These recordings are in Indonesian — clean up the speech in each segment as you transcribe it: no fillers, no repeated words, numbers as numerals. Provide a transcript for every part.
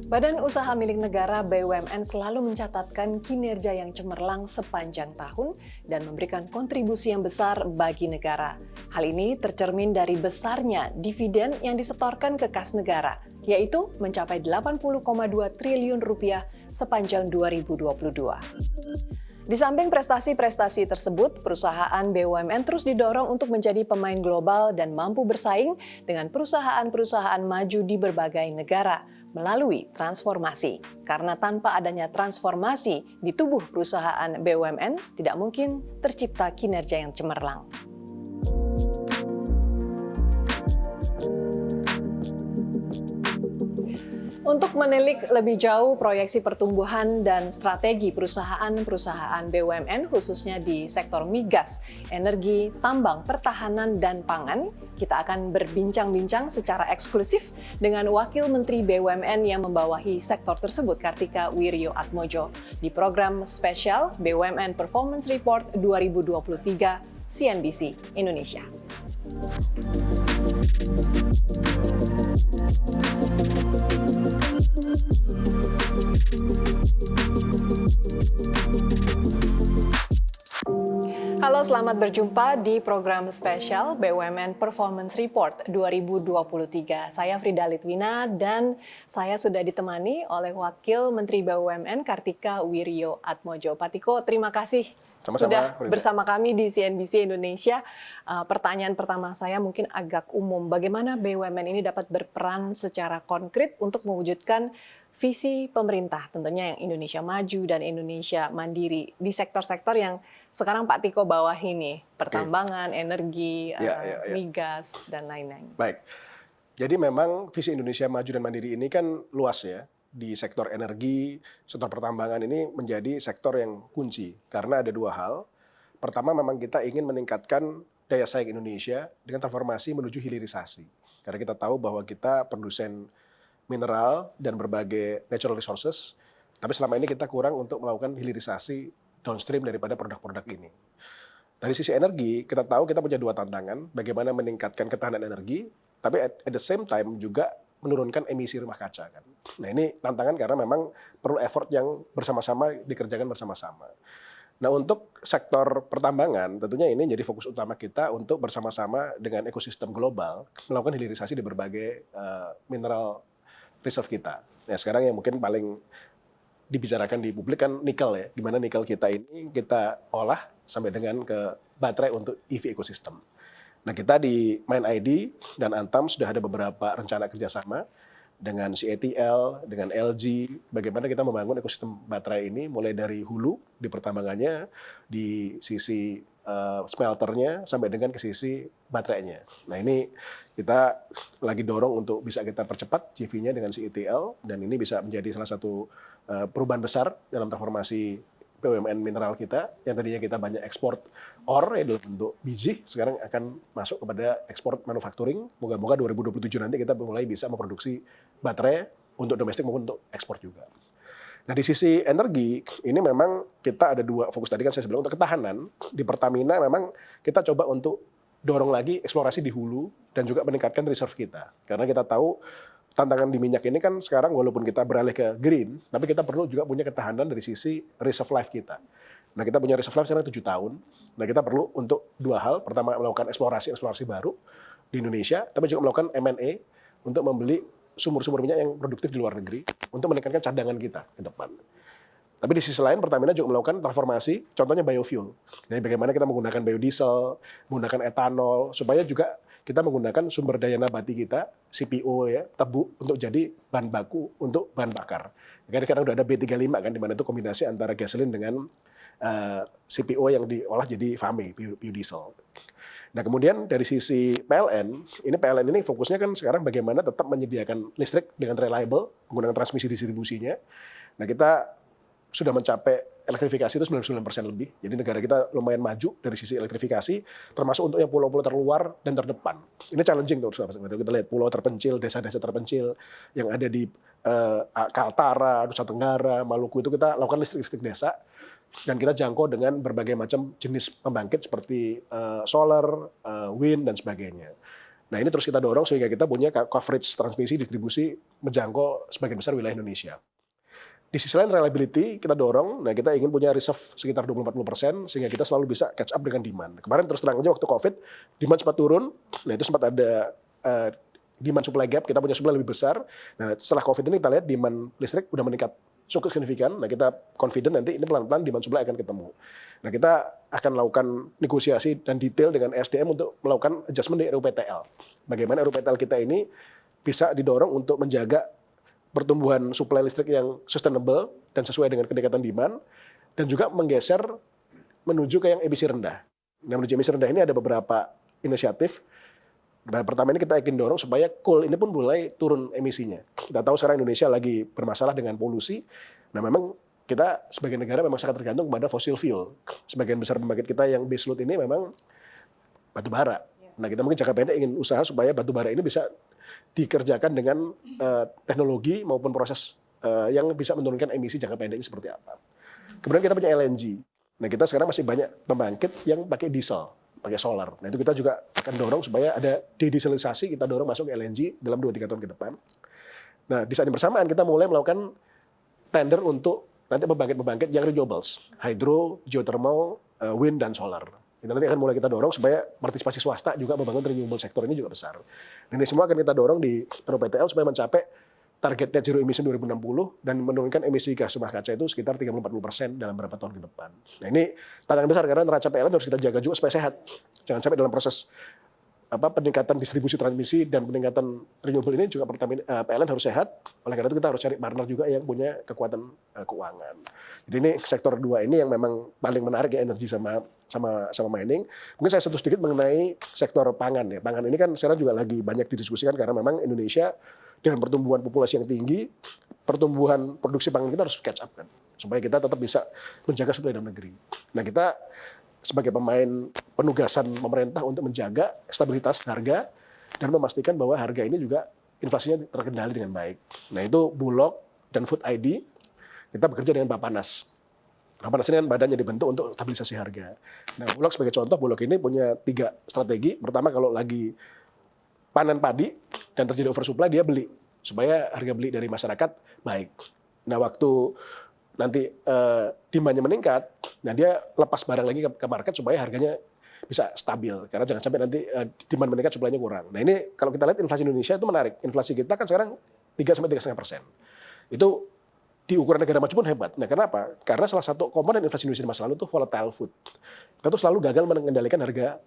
Badan Usaha Milik Negara (BUMN) selalu mencatatkan kinerja yang cemerlang sepanjang tahun dan memberikan kontribusi yang besar bagi negara. Hal ini tercermin dari besarnya dividen yang disetorkan ke kas negara, yaitu mencapai Rp80,2 triliun sepanjang 2022. Di samping prestasi-prestasi tersebut, perusahaan BUMN terus didorong untuk menjadi pemain global dan mampu bersaing dengan perusahaan-perusahaan maju di berbagai negara melalui transformasi. Karena tanpa adanya transformasi di tubuh perusahaan BUMN, tidak mungkin tercipta kinerja yang cemerlang. Untuk menilik lebih jauh proyeksi pertumbuhan dan strategi perusahaan-perusahaan BUMN khususnya di sektor migas, energi, tambang, pertahanan, dan pangan, kita akan berbincang-bincang secara eksklusif dengan Wakil Menteri BUMN yang membawahi sektor tersebut, Kartika Wirjoatmojo, di program spesial BUMN Performance Report 2023 CNBC Indonesia. Halo, selamat berjumpa di program spesial BUMN Performance Report 2023. Saya Frida Litwina dan saya sudah ditemani oleh Wakil Menteri BUMN Kartika Wirjoatmojo. Pak Tiko, terima kasih sudah bersama kami di CNBC Indonesia. Pertanyaan pertama saya mungkin agak umum. Bagaimana BUMN ini dapat berperan secara konkret untuk mewujudkan visi pemerintah, tentunya yang Indonesia Maju dan Indonesia Mandiri di sektor-sektor yang sekarang Pak Tiko bawahi nih, pertambangan, energi, migas, dan lain-lain. Baik, jadi memang visi Indonesia Maju dan Mandiri ini kan luas ya. Di sektor energi, sektor pertambangan ini menjadi sektor yang kunci karena ada dua hal. Pertama, memang kita ingin meningkatkan daya saing Indonesia dengan transformasi menuju hilirisasi. Karena kita tahu bahwa kita produsen mineral dan berbagai natural resources, tapi selama ini kita kurang untuk melakukan hilirisasi downstream daripada produk-produk ini. Dari sisi energi, kita tahu kita punya dua tantangan, bagaimana meningkatkan ketahanan energi, tapi at the same time juga menurunkan emisi rumah kaca kan. Nah, ini tantangan karena memang perlu effort yang bersama-sama dikerjakan bersama-sama. Nah, untuk sektor pertambangan tentunya ini jadi fokus utama kita untuk bersama-sama dengan ekosistem global melakukan hilirisasi di berbagai mineral reserve kita. Nah, sekarang yang mungkin paling dibicarakan di publik kan nikel ya, gimana nikel kita ini kita olah sampai dengan ke baterai untuk EV ekosistem. Nah, kita di MindID dan Antam sudah ada beberapa rencana kerjasama dengan CATL, dengan LG, bagaimana kita membangun ekosistem baterai ini mulai dari hulu di pertambangannya, di sisi smelternya, sampai dengan ke sisi baterainya. Nah, ini kita lagi dorong untuk bisa kita percepat JV-nya dengan CATL, dan ini bisa menjadi salah satu perubahan besar dalam transformasi BUMN mineral kita, yang tadinya kita banyak ekspor ore dalam bentuk biji, sekarang akan masuk kepada ekspor manufacturing. Moga-moga 2027 nanti kita mulai bisa memproduksi baterai untuk domestik maupun untuk ekspor juga. Nah, di sisi energi, ini memang kita ada dua fokus tadi kan saya bilang untuk ketahanan. Di Pertamina memang kita coba untuk dorong lagi eksplorasi di hulu dan juga meningkatkan reserve kita. Karena kita tahu tantangan di minyak ini kan sekarang walaupun kita beralih ke green, tapi kita perlu juga punya ketahanan dari sisi reserve life kita. Nah, kita punya reserve life sekarang 7 tahun. Nah, kita perlu untuk dua hal. Pertama, melakukan eksplorasi baru di Indonesia, tapi juga melakukan M&A untuk membeli sumber-sumber minyak yang produktif di luar negeri untuk meningkatkan cadangan kita ke depan. Tapi di sisi lain, Pertamina juga melakukan transformasi, contohnya biofuel. Jadi bagaimana kita menggunakan biodiesel, menggunakan etanol, supaya juga kita menggunakan sumber daya nabati kita, CPO ya, tebu, untuk jadi bahan baku untuk bahan bakar. Karena sekarang udah ada B35 kan, di mana itu kombinasi antara gasolin dengan CPO yang diolah jadi FAME, biodiesel. Nah, kemudian dari sisi PLN, ini fokusnya kan sekarang bagaimana tetap menyediakan listrik dengan reliable, menggunakan transmisi distribusinya. Nah, kita sudah mencapai elektrifikasi itu 99% lebih. Jadi negara kita lumayan maju dari sisi elektrifikasi, termasuk untuk yang pulau-pulau terluar dan terdepan. Ini challenging tuh, kita lihat pulau terpencil, desa-desa terpencil yang ada di Kaltara, Nusa Tenggara, Maluku itu kita lakukan listrik desa dan kita jangkau dengan berbagai macam jenis pembangkit seperti solar, wind dan sebagainya. Nah ini terus kita dorong sehingga kita punya coverage transmisi distribusi menjangkau sebagian besar wilayah Indonesia. Di sisi lain reliability kita dorong, nah kita ingin punya reserve sekitar 20-40% sehingga kita selalu bisa catch up dengan demand. Kemarin terus terang aja waktu COVID, demand sempat turun, nah itu sempat ada demand supply gap, kita punya supply lebih besar. Nah setelah COVID ini kita lihat demand listrik udah meningkat cukup signifikan, nah kita confident nanti ini pelan-pelan demand supply akan ketemu. Nah kita akan lakukan negosiasi dan detail dengan SDM untuk melakukan adjustment di RUPTL. Bagaimana RUPTL kita ini bisa didorong untuk menjaga pertumbuhan suplai listrik yang sustainable dan sesuai dengan peningkatan demand, dan juga menggeser menuju ke yang emisi rendah. Nah, menuju emisi rendah ini ada beberapa inisiatif. Nah, pertama ini kita ingin dorong supaya coal ini pun mulai turun emisinya. Kita tahu sekarang Indonesia lagi bermasalah dengan polusi. Nah, memang kita sebagai negara memang sangat tergantung kepada fossil fuel. Sebagian besar pembangkit kita yang baseload ini memang batu bara. Nah, kita mungkin jangka pendek ingin usaha supaya batu bara ini bisa dikerjakan dengan teknologi maupun proses yang bisa menurunkan emisi jangka pendek ini seperti apa. Kemudian kita punya LNG. Nah kita sekarang masih banyak pembangkit yang pakai diesel, pakai solar. Nah itu kita juga akan dorong supaya ada dedieselisasi, kita dorong masuk ke LNG dalam 2-3 tahun ke depan. Nah di saat yang bersamaan kita mulai melakukan tender untuk nanti pembangkit-pembangkit yang renewables, hydro, geothermal, wind dan solar. Kita nanti akan mulai kita dorong supaya partisipasi swasta juga membangun renewable sektor ini juga besar. Dan ini semua akan kita dorong di RUPTL supaya mencapai target net zero emission 2060 dan menurunkan emisi gas rumah kaca itu sekitar 30-40% dalam beberapa tahun ke depan. Nah ini tantangan besar karena neraca PLN harus kita jaga juga supaya sehat. Jangan sampai dalam proses peningkatan distribusi transmisi dan peningkatan renewable ini juga PLN harus sehat. Oleh karena itu kita harus cari partner juga yang punya kekuatan keuangan. Jadi ini sektor 2 ini yang memang paling menarik ya, energi sama mining. Mungkin saya sentuh sedikit mengenai sektor pangan ya. Pangan ini kan sekarang juga lagi banyak didiskusikan karena memang Indonesia dengan pertumbuhan populasi yang tinggi, pertumbuhan produksi pangan kita harus catch up kan, supaya kita tetap bisa menjaga suplai dalam negeri. Nah kita sebagai pemain penugasan pemerintah untuk menjaga stabilitas harga dan memastikan bahwa harga ini juga inflasinya terkendali dengan baik. Nah itu Bulog dan Food ID kita bekerja dengan Bappenas. Bappenas ini kan badannya dibentuk untuk stabilisasi harga. Nah Bulog sebagai contoh, Bulog ini punya 3 strategi. Pertama kalau lagi panen padi dan terjadi oversupply dia beli supaya harga beli dari masyarakat baik. Nah waktu nanti demand-nya meningkat, nah dia lepas barang lagi ke market supaya harganya bisa stabil. Karena jangan sampai nanti demand meningkat, supply-nya kurang. Nah ini kalau kita lihat inflasi Indonesia itu menarik. Inflasi kita kan sekarang 3-3,5%. Itu di ukuran negara maju pun hebat. Nah kenapa? Karena salah satu komponen inflasi Indonesia di masa lalu itu volatile food. Kita tuh selalu gagal mengendalikan harga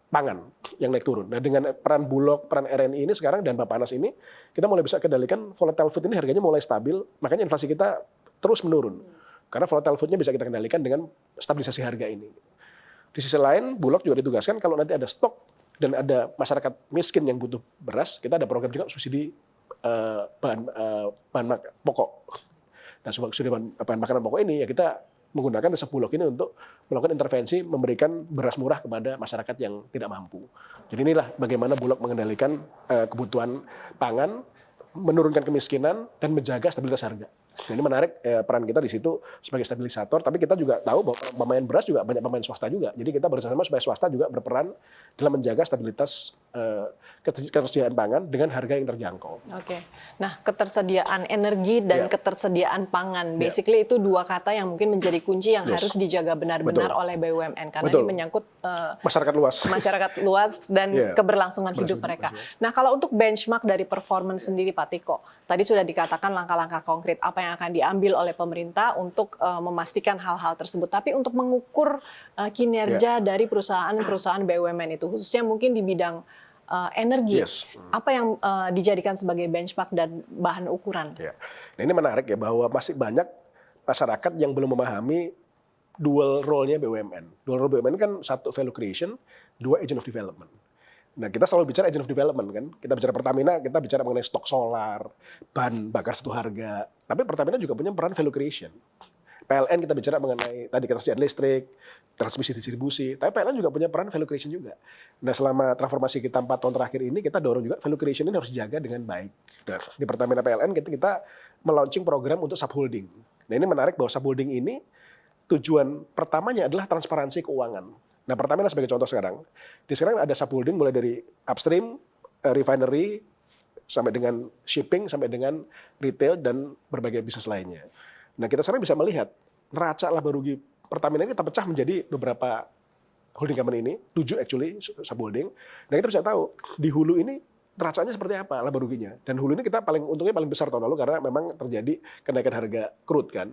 pangan yang naik turun. Nah dengan peran Bulog, peran RNI ini sekarang dan Bappenas ini, kita mulai bisa kendalikan volatile food ini harganya mulai stabil, makanya inflasi kita terus menurun. Karena volatile food-nya bisa kita kendalikan dengan stabilisasi harga ini. Di sisi lain, Bulog juga ditugaskan kalau nanti ada stok dan ada masyarakat miskin yang butuh beras, kita ada program juga subsidi bahan pokok. Nah, subsidi bahan makanan pokok ini ya kita menggunakan jasa Bulog ini untuk melakukan intervensi memberikan beras murah kepada masyarakat yang tidak mampu. Jadi inilah bagaimana Bulog mengendalikan kebutuhan pangan, menurunkan kemiskinan dan menjaga stabilitas harga. Nah, ini menarik peran kita di situ sebagai stabilisator, tapi kita juga tahu bahwa pemain beras juga banyak pemain swasta juga. Jadi kita bersama supaya swasta juga berperan dalam menjaga stabilitas ketersediaan pangan dengan harga yang terjangkau. Oke. Nah, ketersediaan energi dan ketersediaan pangan, basically itu 2 kata yang mungkin menjadi kunci yang harus dijaga benar-benar oleh BUMN karena ini menyangkut masyarakat luas dan keberlangsungan hidup mereka. Nah, kalau untuk benchmark dari performance sendiri Pak Tiko, tadi sudah dikatakan langkah-langkah konkret apa yang akan diambil oleh pemerintah untuk memastikan hal-hal tersebut. Tapi untuk mengukur kinerja dari perusahaan-perusahaan BUMN itu, khususnya mungkin di bidang energi, apa yang dijadikan sebagai benchmark dan bahan ukuran? Nah, ini menarik ya bahwa masih banyak masyarakat yang belum memahami dual role-nya BUMN. Dual role BUMN kan 1 value creation, 2 agent of development. Nah kita selalu bicara agent of development kan, kita bicara Pertamina, kita bicara mengenai stok solar, bahan bakar satu harga. Tapi Pertamina juga punya peran value creation. PLN kita bicara mengenai tadi ketersediaan listrik, transmisi distribusi, tapi PLN juga punya peran value creation juga. Nah selama transformasi kita 4 tahun terakhir ini, kita dorong juga value creation ini harus dijaga dengan baik. Nah, di Pertamina PLN kita melaunching program untuk subholding. Nah ini menarik bahwa subholding ini tujuan pertamanya adalah transparansi keuangan. Nah Pertamina sebagai contoh sekarang ada subholding mulai dari upstream, refinery, sampai dengan shipping, sampai dengan retail dan berbagai bisnis lainnya. Nah kita sekarang bisa melihat neraca laba rugi Pertamina ini terpecah menjadi beberapa holding company ini, 7 actually subholding. Nah kita bisa tahu di hulu ini neracanya seperti apa laba ruginya. Dan hulu ini kita untungnya paling besar tahun lalu karena memang terjadi kenaikan harga crude kan.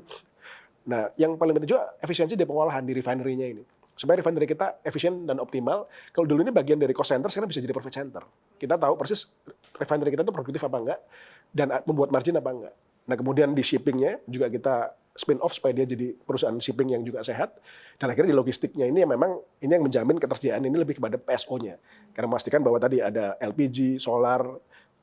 Nah yang paling penting juga efisiensi di pengolahan di refinery-nya ini. Supaya refinery kita efisien dan optimal. Kalau dulu ini bagian dari cost center, sekarang bisa jadi profit center. Kita tahu persis refinery kita itu produktif apa enggak, dan membuat margin apa enggak. Nah kemudian di shippingnya juga kita spin off supaya dia jadi perusahaan shipping yang juga sehat. Dan akhirnya di logistiknya ini yang memang ini yang menjamin ketersediaan ini lebih kepada PSO-nya. Karena memastikan bahwa tadi ada LPG, solar,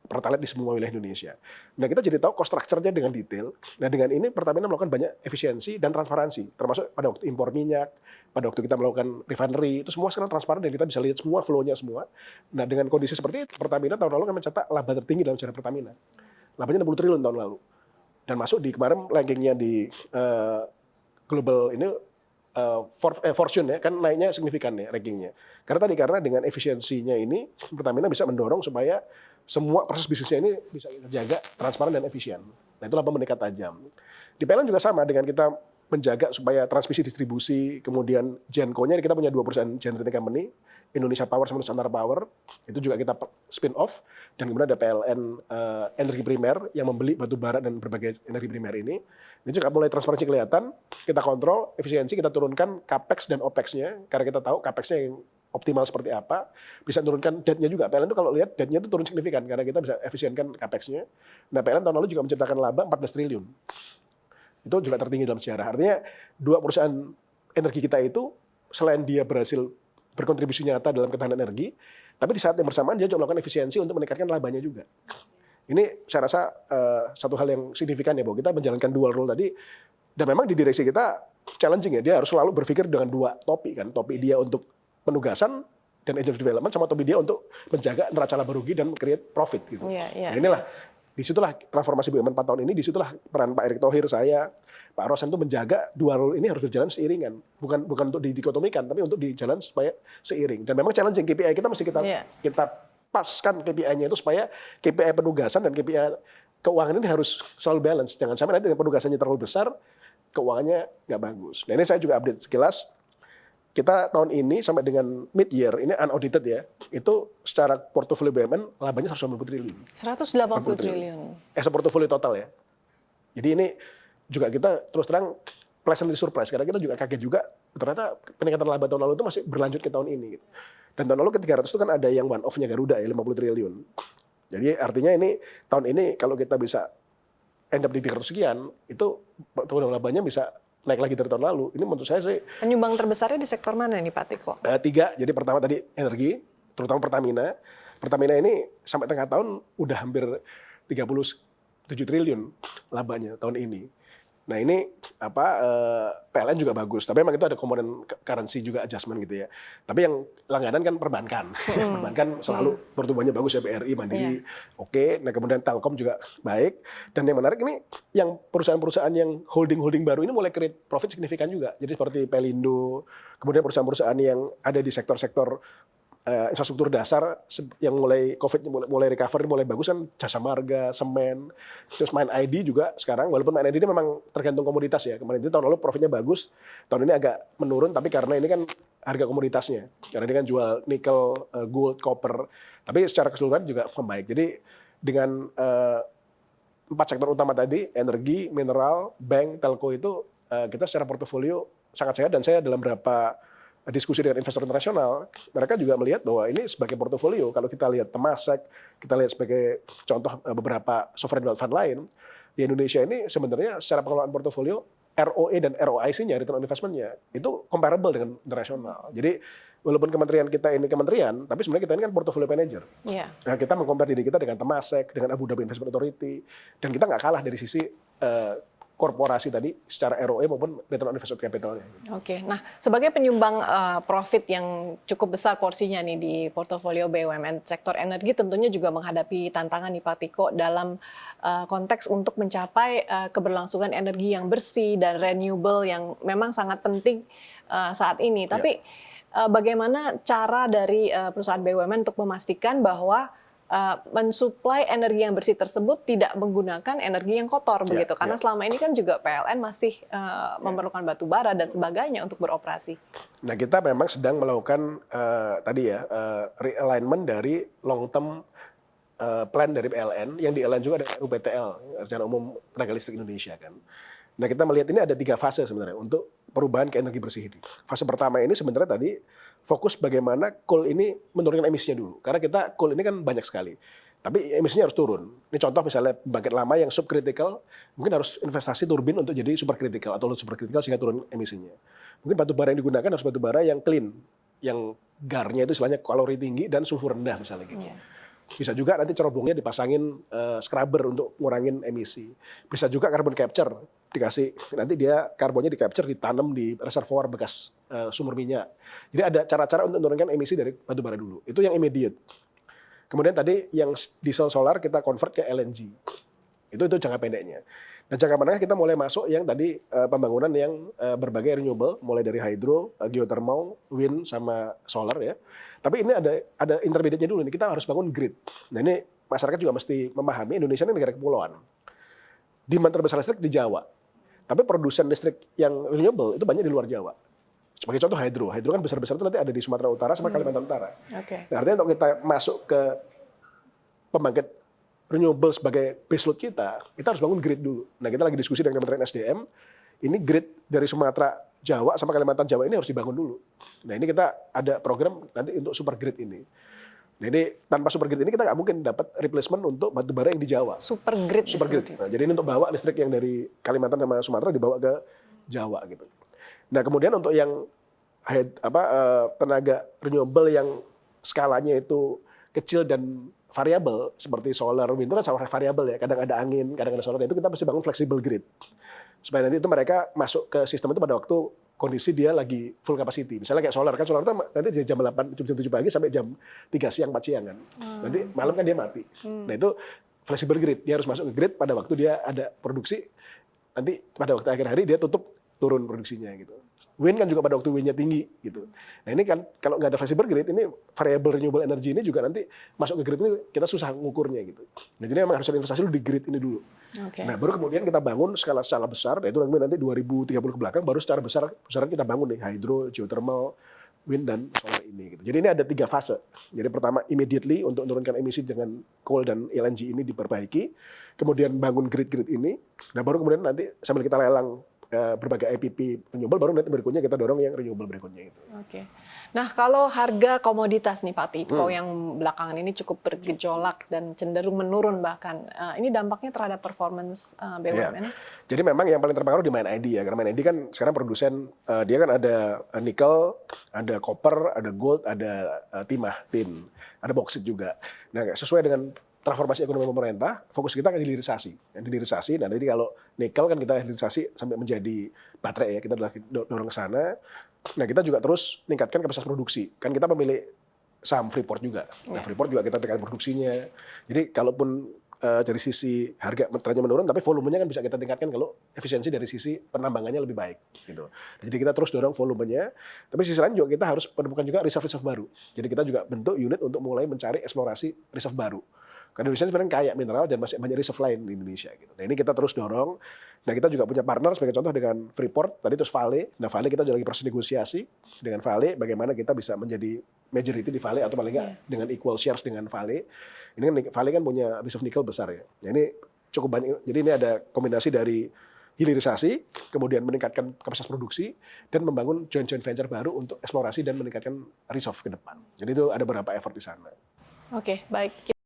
pertalite di semua wilayah Indonesia. Nah kita jadi tahu cost structure-nya dengan detail. Nah dengan ini Pertamina melakukan banyak efisiensi dan transparansi. Termasuk pada waktu impor minyak, pada waktu kita melakukan refinery, itu semua sekarang transparan dan kita bisa lihat semua flow-nya semua. Nah dengan kondisi seperti itu, Pertamina tahun lalu kan mencetak laba tertinggi dalam sejarah Pertamina. Labanya 60 triliun tahun lalu. Dan masuk di kemarin rankingnya di global ini Fortune ya, kan naiknya signifikan ya rankingnya. Karena dengan efisiensinya ini Pertamina bisa mendorong supaya semua proses bisnisnya ini bisa terjaga transparan dan efisien. Nah itu laba meningkat tajam. Di PLN juga sama dengan kita menjaga supaya transmisi distribusi, kemudian Genco-nya kita punya 2 perusahaan generating company, Indonesia Power sama Nusantara Power, itu juga kita spin off, dan kemudian ada PLN Energi Primer yang membeli batu bara dan berbagai energi primer ini. Ini juga mulai transparansi kelihatan, kita kontrol efisiensi, kita turunkan capex dan opex-nya, karena kita tahu capex-nya yang optimal seperti apa, bisa turunkan debt-nya juga. PLN itu kalau lihat debt-nya itu turun signifikan karena kita bisa efisienkan capex-nya. Nah PLN tahun lalu juga menciptakan laba 14 triliun. Itu juga tertinggi dalam sejarah. Artinya 2 perusahaan energi kita itu selain dia berhasil berkontribusi nyata dalam ketahanan energi, tapi di saat yang bersamaan dia juga melakukan efisiensi untuk meningkatkan labanya juga. Ini saya rasa satu hal yang signifikan ya bahwa kita menjalankan dual role tadi, dan memang di direksi kita challenging ya, dia harus selalu berpikir dengan 2 topi kan, topi dia untuk penugasan dan agent of development, sama topi dia untuk menjaga neraca laba rugi dan create profit gitu. Nah inilah, disitulah transformasi BUMN 4 tahun ini, disitulah peran Pak Erick Thohir, saya, Pak Rosan itu menjaga dua role ini harus berjalan seiringan. Bukan untuk didikotomikan, tapi untuk dijalan supaya seiring. Dan memang challenging, KPI kita mesti kita paskan KPI-nya itu supaya KPI penugasan dan KPI keuangan ini harus selalu balance. Jangan sampai nanti penugasannya terlalu besar, keuangannya nggak bagus. Nah ini saya juga update sekilas. Kita tahun ini sampai dengan mid-year, ini unaudited ya, itu secara portofolio BUMN labanya 180 triliun. 180 triliun. Portofolio total ya. Jadi ini juga kita terus terang pleasantly surprise, karena kita juga kaget juga, ternyata peningkatan laba tahun lalu itu masih berlanjut ke tahun ini. Gitu. Dan tahun lalu ke 300 itu kan ada yang one off-nya Garuda ya, 50 triliun. Jadi artinya ini, tahun ini kalau kita bisa end up di 300 sekian, itu tahun labanya bisa naik lagi dari tahun lalu. Ini menurut saya sih. Penyumbang terbesarnya di sektor mana nih Pak Tiko? 3. Jadi pertama tadi energi, terutama Pertamina. Pertamina ini sampai tengah tahun udah hampir 37 triliun labanya tahun ini. Nah ini PLN juga bagus, tapi memang itu ada komponen currency juga adjustment gitu ya. Tapi yang langganan kan perbankan, perbankan selalu pertumbuhannya bagus ya, BRI, Mandiri, oke. Nah kemudian Telkom juga baik. Dan yang menarik ini, yang perusahaan-perusahaan yang holding baru ini mulai create profit signifikan juga. Jadi seperti Pelindo, kemudian perusahaan-perusahaan yang ada di sektor-sektor infrastruktur dasar yang mulai COVID mulai recovery, mulai bagus kan, Jasa Marga, Semen, terus Main ID juga sekarang, walaupun Main ID ini memang tergantung komoditas ya. Kemarin itu tahun lalu profitnya bagus, tahun ini agak menurun, tapi karena ini kan harga komoditasnya, karena ini kan jual nikel, gold, copper, tapi secara keseluruhan juga membaik. Jadi dengan 4 sektor utama tadi, energi, mineral, bank, telco itu kita secara portofolio sangat sehat, dan saya dalam beberapa diskusi dengan investor internasional, mereka juga melihat bahwa ini sebagai portofolio, kalau kita lihat Temasek, kita lihat sebagai contoh beberapa sovereign wealth fund lain, di Indonesia ini sebenarnya secara pengelolaan portofolio, ROE dan ROIC-nya, return on investment-nya, itu comparable dengan internasional. Jadi walaupun kementerian kita ini kementerian, tapi sebenarnya kita ini kan portfolio manager. Nah, kita mengcompare diri kita dengan Temasek, dengan Abu Dhabi Investment Authority, dan kita nggak kalah dari sisi korporasi tadi secara ROE maupun return on invested capital-nya. Oke, nah sebagai penyumbang profit yang cukup besar porsinya nih di portofolio BUMN sektor energi tentunya juga menghadapi tantangan nih Pak Tiko dalam konteks untuk mencapai keberlangsungan energi yang bersih dan renewable yang memang sangat penting saat ini. Tapi bagaimana cara dari perusahaan BUMN untuk memastikan bahwa mensuplai energi yang bersih tersebut tidak menggunakan energi yang kotor begitu, karena selama ini kan juga PLN masih memerlukan batu bara dan sebagainya untuk beroperasi. Nah, kita memang sedang melakukan realignment dari long term plan dari PLN yang di-align juga dengan UPTL, Rencana Umum Tenaga Listrik Indonesia kan. Nah, kita melihat ini ada 3 fase sebenarnya untuk perubahan ke energi bersih ini. Fase pertama ini sebenarnya tadi fokus bagaimana coal ini menurunkan emisinya dulu. Karena kita coal ini kan banyak sekali. Tapi emisinya harus turun. Ini contoh misalnya pembangkit lama yang subcritical, mungkin harus investasi turbin untuk jadi supercritical atau supercritical sehingga turun emisinya. Mungkin batu bara yang digunakan harus batu bara yang clean, yang GAR-nya itu istilahnya kalori tinggi dan sulfur rendah misalnya gitu. Bisa juga nanti cerobongnya dipasangin scrubber untuk ngurangin emisi. Bisa juga carbon capture, dikasih nanti dia karbonnya di capture ditanam di reservoir bekas sumber minyak. Jadi ada cara-cara untuk menurunkan emisi dari batu bara dulu. Itu yang immediate. Kemudian tadi yang diesel solar kita convert ke LNG. Itu jangka pendeknya. Nah, jangka menengah kita mulai masuk yang tadi pembangunan yang berbagai renewable, mulai dari hydro, geothermal, wind sama solar ya. Tapi ini ada intermediate-nya dulu nih. Kita harus bangun grid. Nah, ini masyarakat juga mesti memahami Indonesia ini negara kepulauan. Demand terbesar listrik di Jawa. Tapi produsen listrik yang renewable itu banyak di luar Jawa. Sebagai contoh hydro. Hydro kan besar-besar itu nanti ada di Sumatera Utara sama Kalimantan Utara. Nah, artinya untuk kita masuk ke pembangkit renewable sebagai baseload kita harus bangun grid dulu. Nah, kita lagi diskusi dengan Kementerian SDM, ini grid dari Sumatera, Jawa sama Kalimantan Jawa ini harus dibangun dulu. Nah, ini kita ada program nanti untuk super grid ini. Jadi tanpa super grid ini kita nggak mungkin dapat replacement untuk batu bara yang di Jawa. Super grid. Nah, jadi ini untuk bawa listrik yang dari Kalimantan sama Sumatera dibawa ke Jawa gitu. Nah, kemudian untuk yang tenaga renewable yang skalanya itu kecil dan variabel seperti solar, wind itu kan sama variabel ya. Kadang ada angin, kadang ada solar. Itu kita mesti bangun flexible grid supaya nanti itu mereka masuk ke sistem itu pada waktu kondisi dia lagi full capacity. Misalnya kayak solar, kan solar itu nanti dari jam 8, jam 7 pagi sampai jam 3 siang, 4 siang kan. Nanti malam kan dia mati. Nah, itu flexible grid. Dia harus masuk ke grid pada waktu dia ada produksi. Nanti pada waktu akhir hari dia tutup, turun produksinya gitu. Wind kan juga pada waktu windnya tinggi gitu. Nah, ini kan kalau nggak ada flexible grid, ini variable renewable energy ini juga nanti masuk ke grid ini kita susah ngukurnya gitu. Nah, jadi memang harus ada investasi dulu di grid ini dulu. Nah, baru kemudian kita bangun skala besar, nah itu nanti 2030 ke belakang baru secara besaran kita bangun nih hydro, geothermal, wind dan solar ini gitu. Jadi ini ada 3 fase. Jadi pertama immediately untuk menurunkan emisi dengan coal dan LNG ini diperbaiki, kemudian bangun grid-grid ini. Nah, baru kemudian nanti sambil kita lelang berbagai IPP renewable, baru nanti berikutnya kita dorong yang renewable berikutnya itu. Oke. Nah, kalau harga komoditas nih Pak Tiko yang belakangan ini cukup bergejolak dan cenderung menurun bahkan, ini dampaknya terhadap performance BUMN? Ya. Jadi memang yang paling terpengaruh di MindID ya, karena MindID kan sekarang produsen, dia kan ada nikel, ada copper, ada gold, ada timah, tin, ada boksit juga. Nah, sesuai dengan transformasi ekonomi pemerintah, fokus kita ke hilirisasi. Hilirisasi, nah jadi kalau nikel kan kita hilirisasi sampai menjadi baterai ya, kita dorong ke sana. Nah, kita juga terus meningkatkan kapasitas produksi. Kan kita memilih saham Freeport juga. Nah, Freeport juga kita tingkatkan produksinya. Jadi kalaupun dari sisi harga trennya menurun, tapi volumenya kan bisa kita tingkatkan kalau efisiensi dari sisi penambangannya lebih baik. Gitu. Jadi kita terus dorong volumenya, tapi sisi lain juga kita harus menemukan juga reserve-reserve baru. Jadi kita juga bentuk unit untuk mulai mencari eksplorasi reserve baru. Karena Indonesia sebenarnya kaya mineral dan masih banyak reserve lain di Indonesia. Gitu. Nah, ini kita terus dorong. Nah, kita juga punya partner sebagai contoh dengan Freeport, tadi terus Vale. Nah, Vale kita juga lagi proses negosiasi dengan Vale, bagaimana kita bisa menjadi majority di Vale atau paling nggak dengan equal shares dengan Vale. Ini kan Vale kan punya reserve nikel besar ya. Nah, ini cukup banyak. Jadi ini ada kombinasi dari hilirisasi, kemudian meningkatkan kapasitas produksi, dan membangun joint venture baru untuk eksplorasi dan meningkatkan reserve ke depan. Jadi itu ada beberapa effort di sana. Oke, baik.